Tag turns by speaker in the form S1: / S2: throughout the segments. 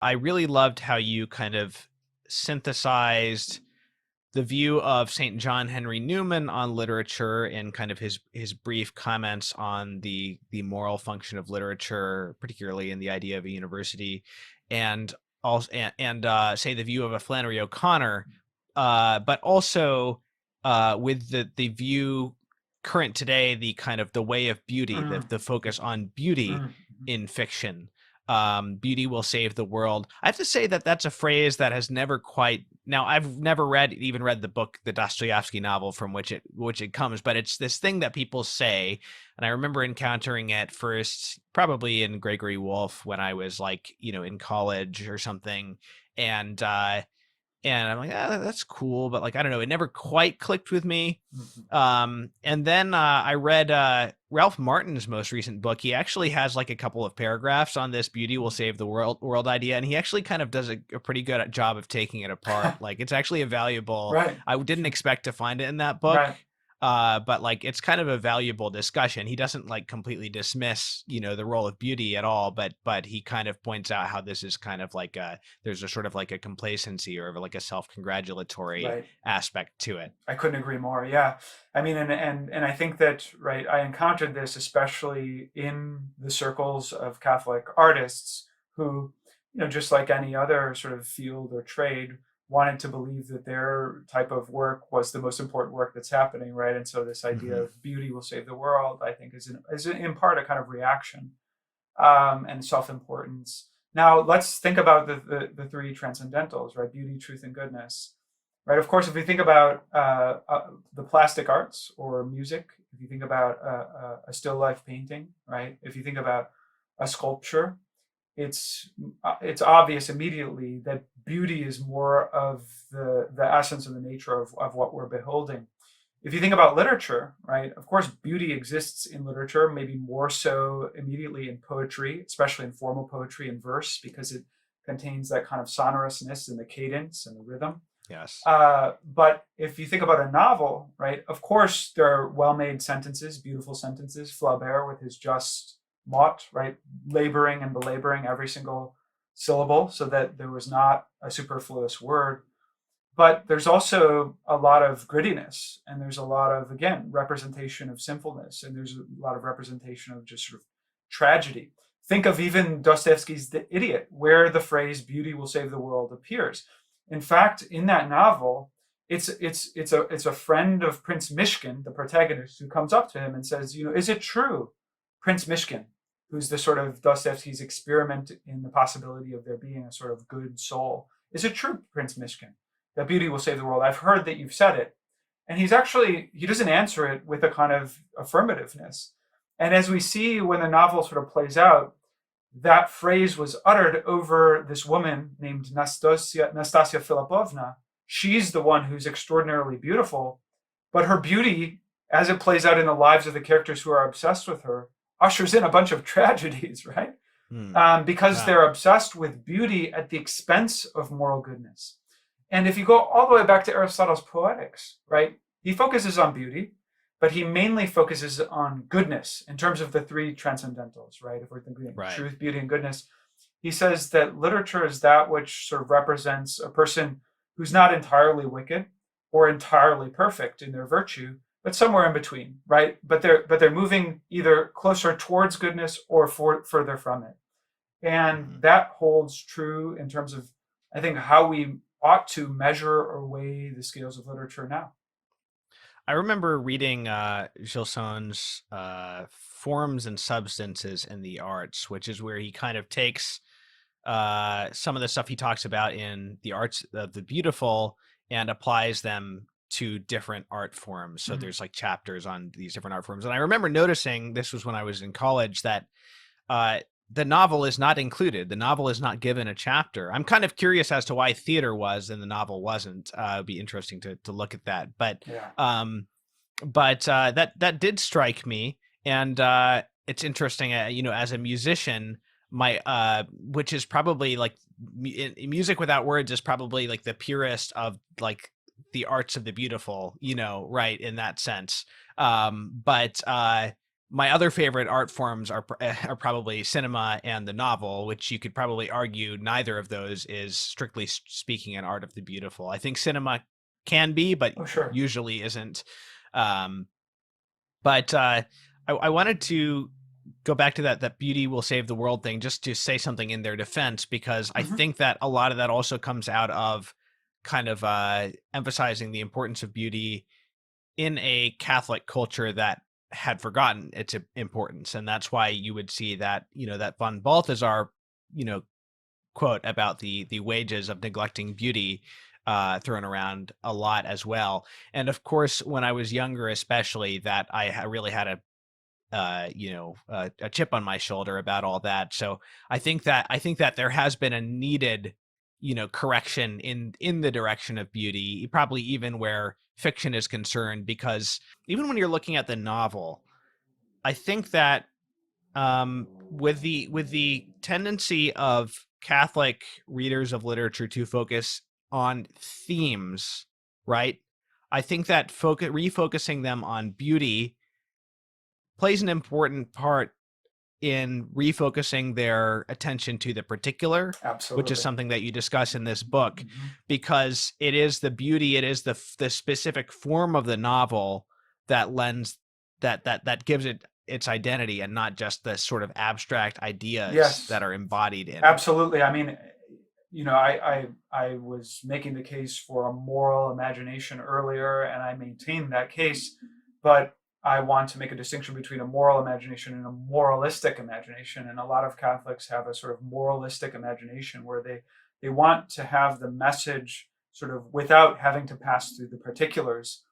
S1: I really loved how you kind of synthesized the view of St. John Henry Newman on literature and kind of his brief comments on the moral function of literature, particularly in the idea of a university, and also and say the view of a Flannery O'Connor, but also with the view current today, the kind of the way of beauty, the focus on beauty
S2: Mm.
S1: in fiction. Beauty will save the world. I have to say that that's a phrase that has never quite. Now, I've never even read the book, the Dostoevsky novel from which it comes, but it's this thing that people say, and I remember encountering it first, probably in Gregory Wolfe when I was like, in college or something, and and I'm like, that's cool, but like, I don't know, it never quite clicked with me.
S2: Mhm.
S1: And then I read Ralph Martin's most recent book. He actually has like a couple of paragraphs on this beauty will save the world idea, and he actually kind of does a pretty good job of taking it apart. Like, it's actually a valuable.
S2: Right.
S1: I didn't
S2: Sure.
S1: expect to find it in that book.
S2: Right.
S1: But like, it's kind of a valuable discussion. He doesn't like completely dismiss, the role of beauty at all, but he kind of points out how this is kind of like there's a sort of like a complacency or like a self-congratulatory
S2: Right.
S1: aspect to it.
S2: I couldn't agree more. Yeah. I mean, and I think that, right, I encountered this especially in the circles of Catholic artists who, just like any other sort of field or trade, wanted to believe that their type of work was the most important work that's happening, right? And so this idea
S1: Hmm.
S2: of beauty will save the world, I think, is in part a kind of reaction, and self-importance. Now, let's think about the three transcendentals, right? Beauty, truth, and goodness. Right. Of course, if we think about the plastic arts or music, if you think about a still life painting, right? If you think about a sculpture, it's obvious immediately that beauty is more of the essence and the nature of what we're beholding. If you think about literature, right? Of course, beauty exists in literature, maybe more so immediately in poetry, especially in formal poetry and verse, because it contains that kind of sonorousness and the cadence and the rhythm.
S1: Yes.
S2: But if you think about a novel, right, of course, there are well made sentences, beautiful sentences. Flaubert with his just mot, right, laboring and belaboring every single syllable so that there was not a superfluous word. But there's also a lot of grittiness, and there's a lot of, again, representation of sinfulness, and there's a lot of representation of just sort of tragedy. Think of even Dostoevsky's The Idiot, where the phrase "beauty will save the world" appears. In fact, in that novel, it's a friend of Prince Mishkin, the protagonist, who comes up to him and says, is it true, Prince Mishkin, who's the sort of Dostoevsky's experiment in the possibility of there being a sort of good soul? Is it true, Prince Mishkin, that beauty will save the world? I've heard that you've said it. And he doesn't answer it with a kind of affirmativeness. And as we see when the novel sort of plays out, that phrase was uttered over this woman named Nastasia Filipovna. She's the one who's extraordinarily beautiful, but her beauty, as it plays out in the lives of the characters who are obsessed with her, ushers in a bunch of tragedies, right?
S1: Hmm.
S2: Because
S1: Yeah.
S2: they're obsessed with beauty at the expense of moral goodness. And if you go all the way back to Aristotle's Poetics, right, he focuses on beauty, but he mainly focuses on goodness in terms of the three transcendentals, right? If we're thinking
S1: Right.
S2: truth, beauty, and goodness, he says that literature is that which sort of represents a person who's not entirely wicked or entirely perfect in their virtue, but somewhere in between, right? But they're moving either closer towards goodness or further from it, and
S1: Hmm.
S2: that holds true in terms of, I think, how we ought to measure or weigh the scales of literature now.
S1: I remember reading Gilson's Forms and Substances in the Arts, which is where he kind of takes some of the stuff he talks about in the arts of the beautiful and applies them to different art forms. So
S2: Mhm.
S1: there's like chapters on these different art forms. And I remember noticing, this was when I was in college, that uh, the novel is not included. The novel is not given a chapter. I'm kind of curious as to why theater was and the novel wasn't. It'd be interesting to look at that.
S2: Yeah.
S1: Um, that did strike me, and it's interesting. As a musician, my which is probably like music without words is probably like the purest of like the arts of the beautiful. Right, in that sense. But my other favorite art forms are probably cinema and the novel, which you could probably argue neither of those is strictly speaking an art of the beautiful. I think cinema can be, but
S2: Oh, sure.
S1: usually isn't. Um, but I wanted to go back to that beauty will save the world thing, just to say something in their defense, because I
S2: Hmm.
S1: think that a lot of that also comes out of kind of emphasizing the importance of beauty in a Catholic culture that had forgotten its importance. And that's why you would see that, that von Balthasar, you know, quote about the wages of neglecting beauty thrown around a lot as well. And of course, when I was younger, especially, that really had a chip on my shoulder about all that. So I think that there has been a needed, correction in the direction of beauty, probably even where fiction is concerned, because even when you're looking at the novel, I think that with the tendency of Catholic readers of literature to focus on themes, right? I think that refocusing them on beauty plays an important part in refocusing their attention to the particular, which is
S2: Absolutely.
S1: something that you discuss in this book,
S2: Hmm.
S1: because it is the beauty, it is the specific form of the novel that lends that gives it its identity, and not just the sort of abstract ideas
S2: Yes,
S1: that are embodied in it.
S2: absolutely. I mean, I was making the case for a moral imagination earlier, and I maintain that case, but I want to make a distinction between a moral imagination and a moralistic imagination. And a lot of Catholics have a sort of moralistic imagination where they want to have the message sort of without having to pass through the particulars.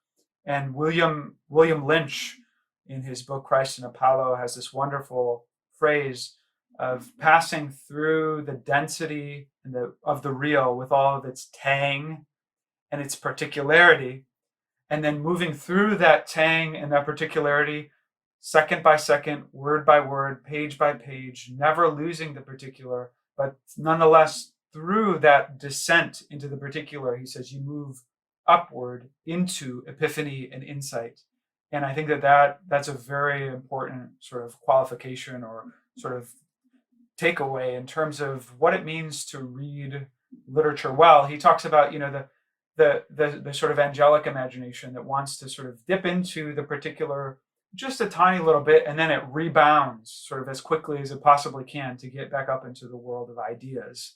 S2: And William Lynch, in his book Christ and Apollo, has this wonderful phrase of passing through the density of the real with all of its tang and its particularity, and then moving through that tang and that particularity, second by second, word by word, page by page, never losing the particular, but nonetheless, through that descent into the particular, he says, you move upward into epiphany and insight. And I think that's a very important sort of qualification or sort of takeaway in terms of what it means to read literature well. He talks about, the sort of angelic imagination that wants to sort of dip into the particular just a tiny little bit, and then it rebounds sort of as quickly as it possibly can to get back up into the world of ideas.